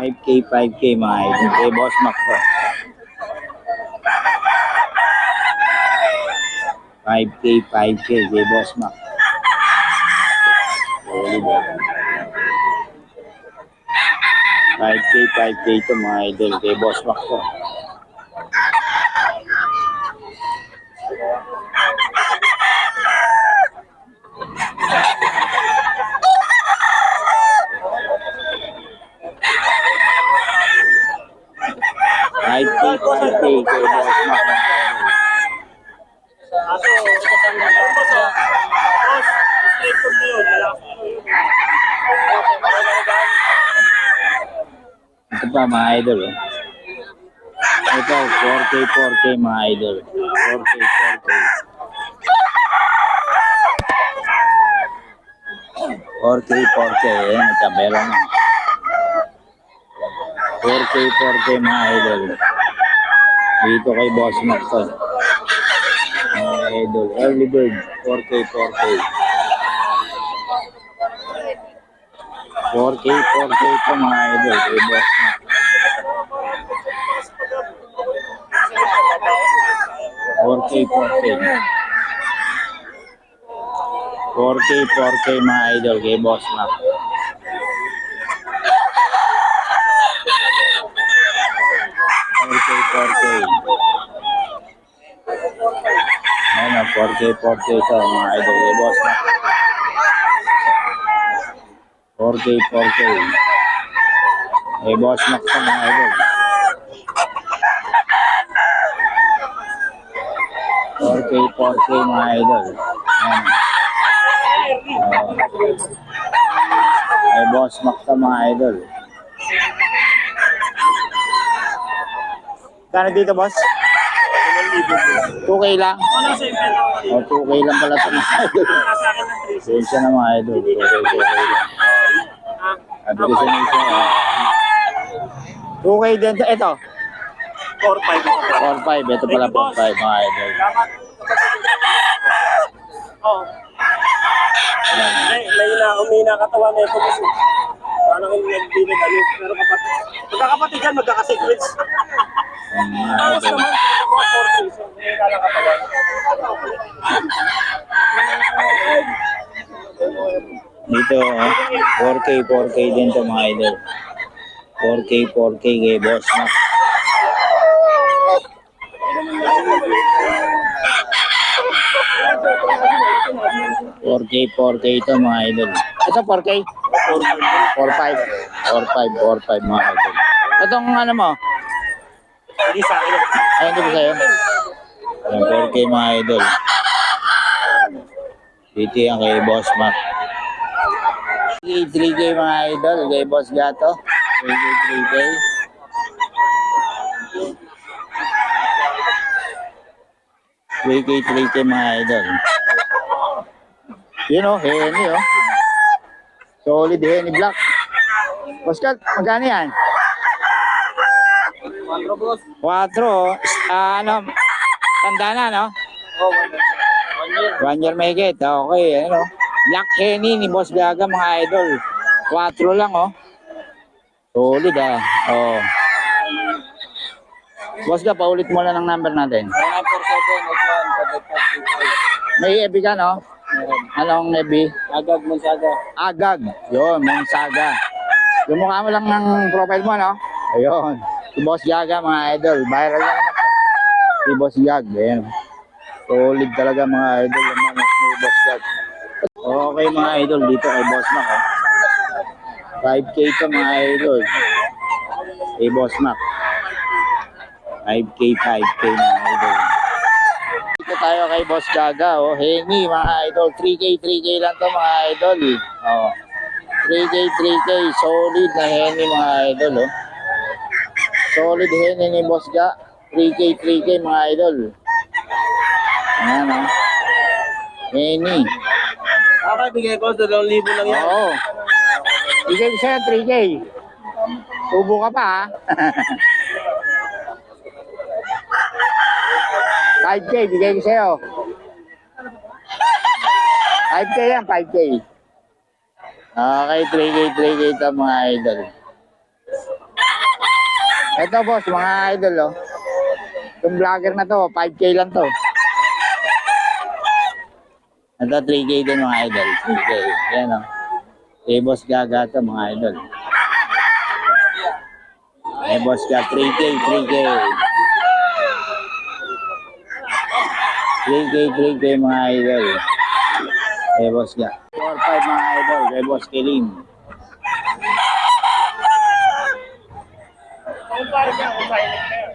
5K, 5K mga idol. Kay Boss Mac to. 5K, 5K kay Boss Mac. Solid. 5K, 5K to mga idol. Kay Boss Mac to. Five K, 5K kay Boss Mac. Ito pa mga idol. Ito, 4K, 4K mga idol. 4K, 4K. 4K, 4K. Ayan, nagkabela na. 4K, 4K mga idol. Dito kay Boss Mac to. Mga idol. Early bird. 4K, 4K. 4K, 4K to mga idol. Kay Boss Mac. 4K, 4K. 4K, 4K mga idol kay Boss Mac. 4K, 4K. Ayan o, 4K, 4K to mga idol kay Boss Mac. 4K, 4K. Kay Boss Mac to mga idol. 4K, 4K mga idol. Ayan. Kay Boss Mac to mga idol. Kano dito, boss? 2K lang? O, 2K lang pala ito mga idol. Sensya na mga idol. 2K, 2K lang. Sabi ko sa nisa. 2K din. Ito? 4-5. 4-5. Ito pala 4-5 mga idol. Oo. May nakatawan na ito kasi. Parang yung nagbinig ano. Pero magkakapatid yan, magkakasequence. Tapos naman, mga 4-3. So, may nakatawan. Dito, 4K, 4K din to mga idol. 4K, 4K kay Boss Mac. $4K, 4K ito mga idol. Ito 4K? 4-5. 4-5, 4-5 mga idol. Itong ano mo? Hindi sa akin. Ay, hindi ba sa'yo? Ayan, 4K mga idol. Dito yan kay Boss Mac. 3K mga idol kay Boss Gato. 3K, 3K. 3K, 3K mga idol. Yun o, Henny o. Solid Henny Black. Boss Gat, magkano yan? 4 o. Ano, tanda na no? 1 year may higit. Okay, ano. Black Henny ni Boss Gaga mga idol. 4 lang oh. Solid ah. Oh. Boss Gaga, paulit mo lang ng number natin. 1947-81-5525. May EB ka no? Anong EB? Agag Monsaga. Agag. Yun, Monsaga. Yung mukha mo lang ng profile mo no? Ayun. Si Boss Gaga mga idol. Viral na naman to. Si Boss Gag. Ayan. Solid talaga mga idol. Naman ni Boss Gag. Okay mga idol. Dito kay Boss Mac. Oh. 5K to mga idol. Kay Boss Mac. 5K, 5K mga idol. Dito tayo kay Boss Gaga. Oh. Henny mga idol. 3K, 3K lang to mga idol. Oh. 3K, 3K. Solid na Henny mga idol. Oh. Solid Henny ni Boss Ga. 3K, 3K mga idol. Ayan o. Henny. Okay, bigay ko. 2,000 lang yan. Oo. Bigay ko sa'yo 3K. Tubo ka pa ha. 5K, bigay ko sa'yo. 5K yan, 5K. Okay, 3K, 3K ito mga idol. Ito boss, mga idol oh. Itong vlogger na to, 5K lang to. Ito 3K din mga idol. 3K. Yan oh. Kay Boss Gaga to mga idol. Kay Boss Gaga 3K, 3K. 3K, 3K mga idol. Kay Boss Gaga. 4-5 mga idol. Kay Boss Kilim. Kung paano siya, kung silent na yan.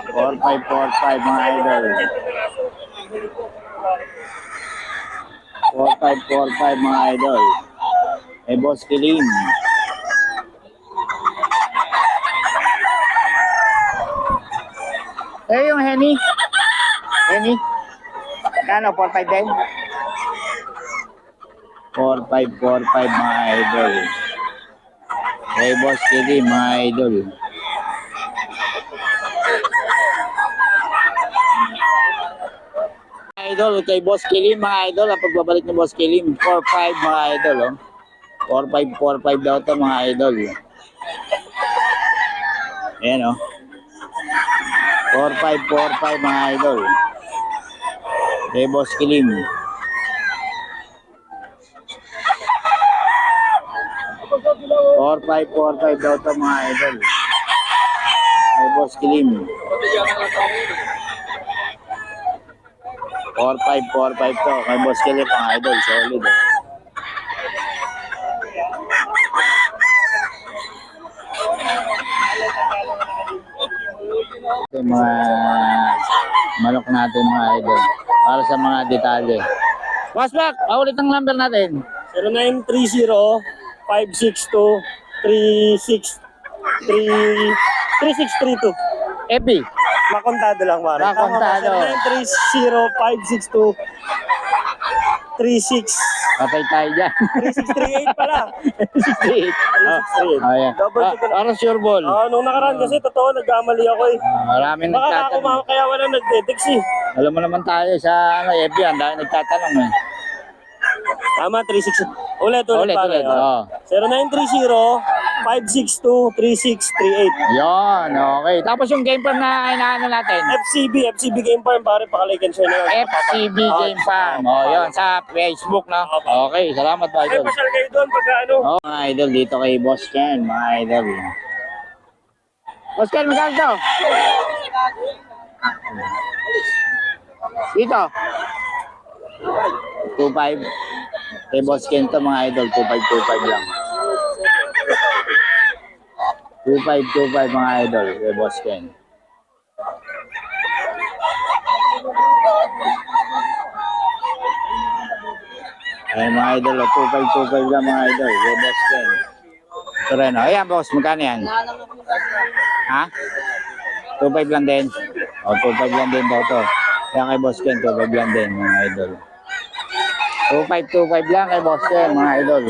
4-5 mga idol. 4-5 mga idol. Kay Boss Kilim. Yung Henny. Henny. Kano, 4-5 din? 4-5 mga idol. Kay Boss Kilim mga idol. Idol, kay Boss Kilim mga idol, ang pagbabalik ni Boss Kilim, 4-5 mga idol, oh. 4-5 daw to mga idol. Ayan, oh. 4-5 mga idol. Kay Boss Kilim. 4-5 daw to mga idol. Kay Boss Kilim. 4-5 to. Kay Boss Kilim mga idol. Solid. Eh. Ito yung mga manok natin mga idol. Para sa mga detalye. Boss Mac, paulit ang number natin. 0930-562-3632. Epi. Makontado lang, Mara. Makontado. 0930-562-36. Patay tayo dyan. 3638 pala. 68. Oh, ayan. Double check ko lang. Para sure ball. Nung nakaraan kasi, totoo, nagkamali ako eh. Maraming Baka ako nagtatanong. kaya wala nagdetext eh. Alam mo naman tayo sa FB, ang dahil nagtatanong eh. Tama, 36. Ulit, Ulit, pare. oo. 0930-562-3638. Yun, okay. Tapos yung game plan na inaano natin. FCB Game Farm, pare, pakalike and share na lang. FCB Game Farm. Oh, yun, sa Facebook, no? Okay, salamat mga Ay, idol. pasyal kayo doon pagka ano. Oh, mga idol, dito kay Boss Ken, mga idol. Boss Ken, magkano to? Dito. 2.5. Kay Boss Ken to mga idol, 2.5 lang. 2.5 mga idol, kay Boss Ken. Ay mga idol, 2.5 lang mga idol, kay Boss Ken. Ito rin, oh. Ayan boss, magkano yan? Ha? 2.5 lang din? O, 2.5 lang din daw to. Kaya kay Boss Ken, 2.5 lang din mga idol. 2.5 lang kay Boss Ken, mga idol.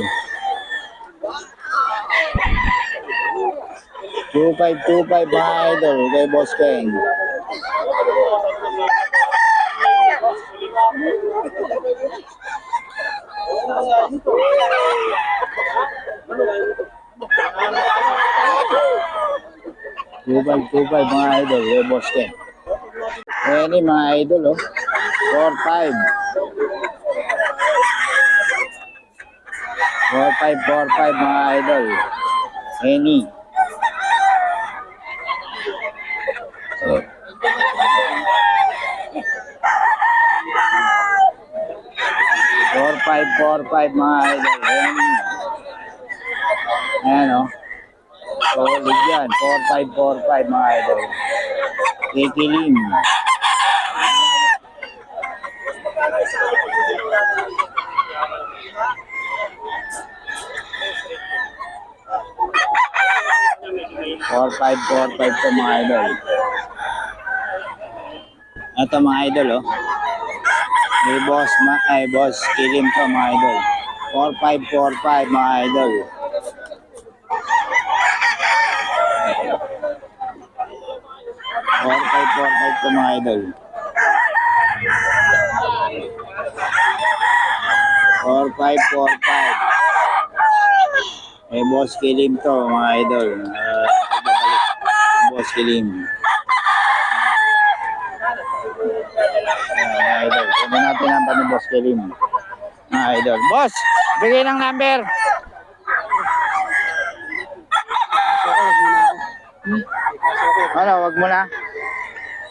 2.5 mga idol kay Boss Ken. Two five mga idol kay Boss Ken. Any mga idol oh. 4-5 mga idol. Any. Four five mga idol. Ayan o. Solid yan. 4-5 mga idol. Kikilim. Four five to mga idol. Ito mga idol oh. Boss Kilim to mga idol. 4-5 mga idol. 4-5 to mga idol. 4-5. Boss Kilim to mga idol. Pagbabalik. Boss Kiling. Mga idol, kunin natin ang ni Boss Kiling. Mga idol. Boss, bigay ng number. Ano, wag mo na.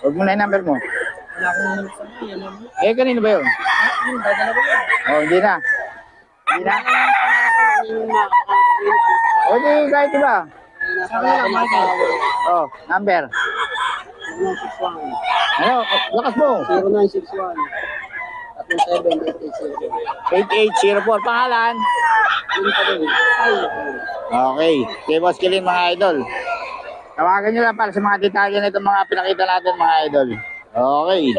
Wag mo na yung number mo. Wala akong naman sa yan. Eh, kanino ba yun? Dadala ko yan. Oh, hindi na. Hindi na. O, di, kahit iba. Sa kanila, Michael. Oh, number. 0961. Ano, lakas mo. 0961. 37 8804, pangalan. Yun pa rin. Ay, Okay, kay Boss Kiling mga idol. Tawagan nyo lang para sa mga detalye na itong mga pinakita natin mga idol. Okay.